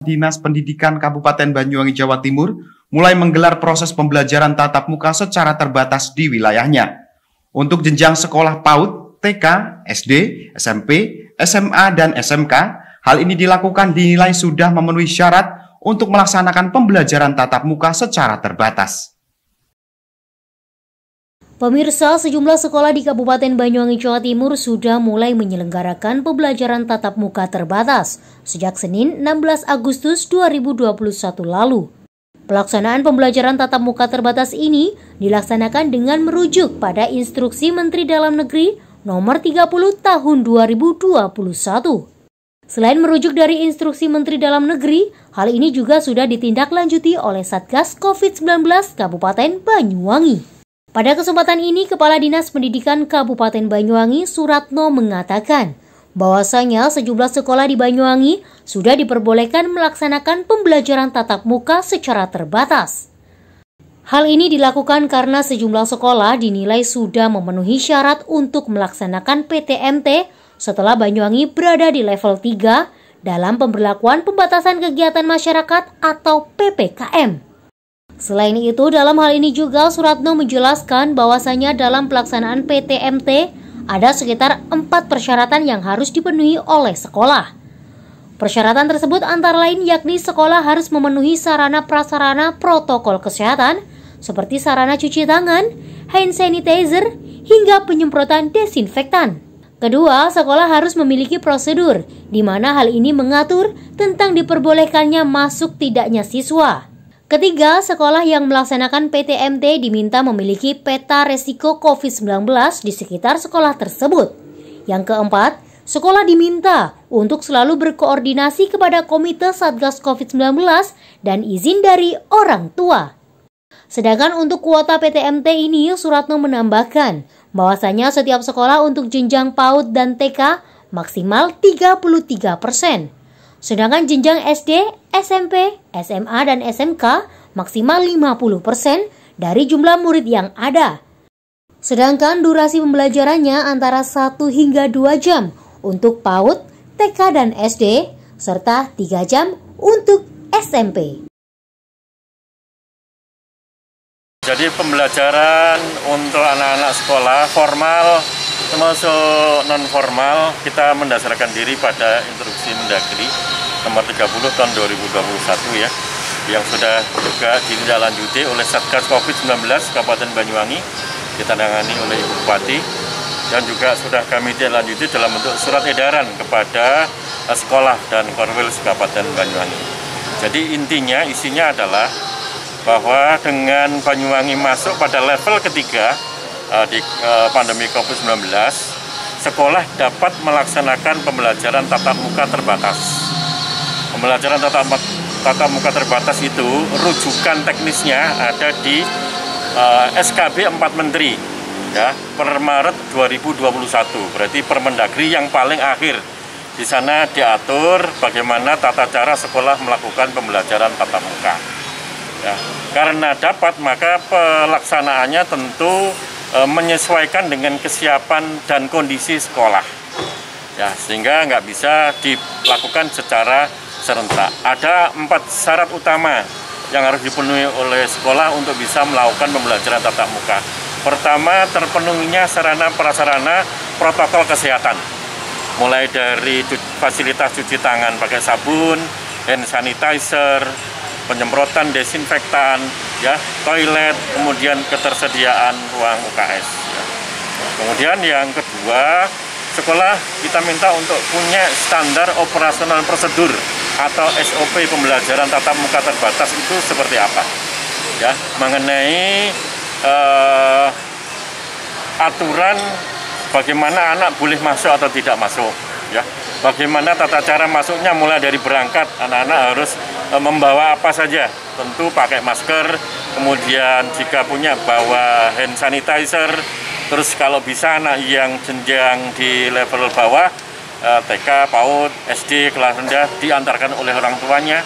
Dinas Pendidikan Kabupaten Banyuwangi, Jawa Timur mulai menggelar proses pembelajaran tatap muka secara terbatas di wilayahnya. Untuk jenjang sekolah PAUD, TK, SD, SMP, SMA, dan SMK, hal ini dilakukan dinilai sudah memenuhi syarat untuk melaksanakan pembelajaran tatap muka secara terbatas. Pemirsa, sejumlah sekolah di Kabupaten Banyuwangi, Jawa Timur sudah mulai menyelenggarakan pembelajaran tatap muka terbatas sejak Senin 16 Agustus 2021 lalu. Pelaksanaan pembelajaran tatap muka terbatas ini dilaksanakan dengan merujuk pada Instruksi Menteri Dalam Negeri Nomor 30 Tahun 2021. Selain merujuk dari Instruksi Menteri Dalam Negeri, hal ini juga sudah ditindaklanjuti oleh Satgas COVID-19 Kabupaten Banyuwangi. Pada kesempatan ini, Kepala Dinas Pendidikan Kabupaten Banyuwangi, Suratno, mengatakan bahwasanya sejumlah sekolah di Banyuwangi sudah diperbolehkan melaksanakan pembelajaran tatap muka secara terbatas. Hal ini dilakukan karena sejumlah sekolah dinilai sudah memenuhi syarat untuk melaksanakan PTMT setelah Banyuwangi berada di level 3 dalam pemberlakuan pembatasan kegiatan masyarakat atau PPKM. Selain itu, dalam hal ini juga Suratno menjelaskan bahwasanya dalam pelaksanaan PTMT ada sekitar 4 persyaratan yang harus dipenuhi oleh sekolah. Persyaratan tersebut antara lain yakni sekolah harus memenuhi sarana prasarana protokol kesehatan seperti sarana cuci tangan, hand sanitizer, hingga penyemprotan desinfektan. Kedua, sekolah harus memiliki prosedur di mana hal ini mengatur tentang diperbolehkannya masuk tidaknya siswa. Ketiga, sekolah yang melaksanakan PTMT diminta memiliki peta resiko COVID-19 di sekitar sekolah tersebut. Yang keempat, sekolah diminta untuk selalu berkoordinasi kepada Komite Satgas COVID-19 dan izin dari orang tua. Sedangkan untuk kuota PTMT ini, Suratno menambahkan bahwasanya setiap sekolah untuk jenjang PAUD dan TK maksimal 33%. Sedangkan jenjang SD, SMP, SMA, dan SMK maksimal 50% dari jumlah murid yang ada. Sedangkan durasi pembelajarannya antara 1 hingga 2 jam untuk PAUD, TK, dan SD, serta 3 jam untuk SMP. Jadi pembelajaran untuk anak-anak sekolah formal termasuk non-formal kita mendasarkan diri pada Instruksi Mendagri Nomor 30 Tahun 2021 ya, yang sudah juga ditindaklanjuti oleh Satgas COVID-19 Kabupaten Banyuwangi, ditandangani oleh Ibu Bupati, dan juga sudah kami tindak lanjuti dalam bentuk surat edaran kepada sekolah dan Korwil Kabupaten Banyuwangi. Jadi intinya, isinya adalah bahwa dengan Banyuwangi masuk pada level ketiga di pandemi COVID-19, sekolah dapat melaksanakan pembelajaran tatap muka terbatas. Pembelajaran tatap muka terbatas itu rujukan teknisnya ada di SKB 4 Menteri ya, per Maret 2021. Berarti Permendagri yang paling akhir. Di sana diatur bagaimana tata cara sekolah melakukan pembelajaran tatap muka. Ya, karena dapat, maka pelaksanaannya tentu menyesuaikan dengan kesiapan dan kondisi sekolah. Ya, sehingga nggak bisa dilakukan secara serentak. Ada 4 syarat utama yang harus dipenuhi oleh sekolah untuk bisa melakukan pembelajaran tatap muka. Pertama, terpenuhinya sarana prasarana protokol kesehatan. Mulai dari fasilitas cuci tangan pakai sabun, hand sanitizer, penyemprotan desinfektan, ya, toilet, kemudian ketersediaan ruang UKS. Ya. Kemudian yang kedua, sekolah kita minta untuk punya standar operasional prosedur atau SOP pembelajaran tatap muka terbatas itu seperti apa, ya, mengenai aturan bagaimana anak boleh masuk atau tidak masuk, ya, bagaimana tata cara masuknya mulai dari berangkat, anak-anak harus membawa apa saja, tentu pakai masker, kemudian jika punya bawa hand sanitizer, terus kalau bisa anak yang jenjang di level bawah, TK, PAUD, SD, kelas rendah diantarkan oleh orang tuanya,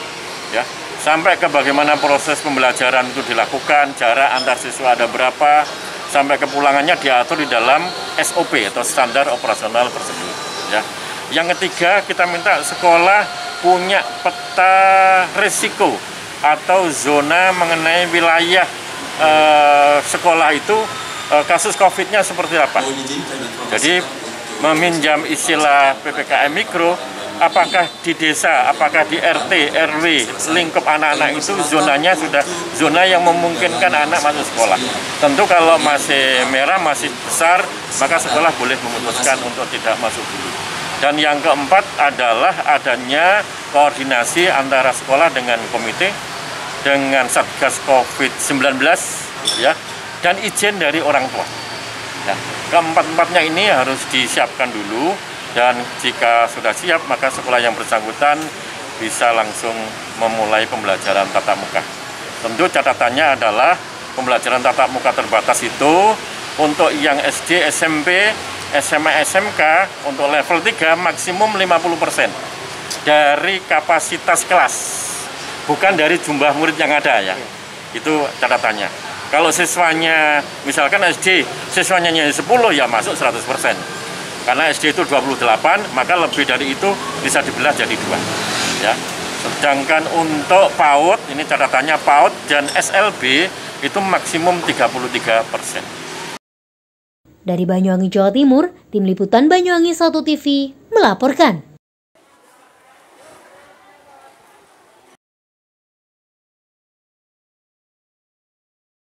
ya, sampai ke bagaimana proses pembelajaran itu dilakukan, jarak antar siswa ada berapa, sampai kepulangannya diatur di dalam SOP atau standar operasional prosedur. Ya. Yang ketiga, kita minta sekolah punya peta risiko atau zona mengenai wilayah sekolah itu kasus COVID-nya seperti apa. Jadi meminjam istilah PPKM Mikro, apakah di desa, apakah di RT, RW, lingkup anak-anak itu zonanya sudah zona yang memungkinkan anak masuk sekolah. Tentu kalau masih merah, masih besar, maka sekolah boleh memutuskan untuk tidak masuk dulu. Dan yang keempat adalah adanya koordinasi antara sekolah dengan komite, dengan Satgas COVID-19, ya, dan izin dari orang tua. Ya, keempat-empatnya ini harus disiapkan dulu, dan jika sudah siap maka sekolah yang bersangkutan bisa langsung memulai pembelajaran tatap muka. Tentu catatannya adalah pembelajaran tatap muka terbatas itu untuk yang SD, SMP, SMA, SMK untuk level 3 maksimum 50% dari kapasitas kelas, bukan dari jumlah murid yang ada ya. Itu catatannya. Kalau siswanya, misalkan SD, siswanya 10 ya masuk 100%. Karena SD itu 28, maka lebih dari itu bisa dibelah jadi 2. Ya. Sedangkan untuk PAUD, ini catatannya PAUD dan SLB itu maksimum 33%. Dari Banyuwangi, Jawa Timur, Tim Liputan Banyuwangi 1 TV melaporkan.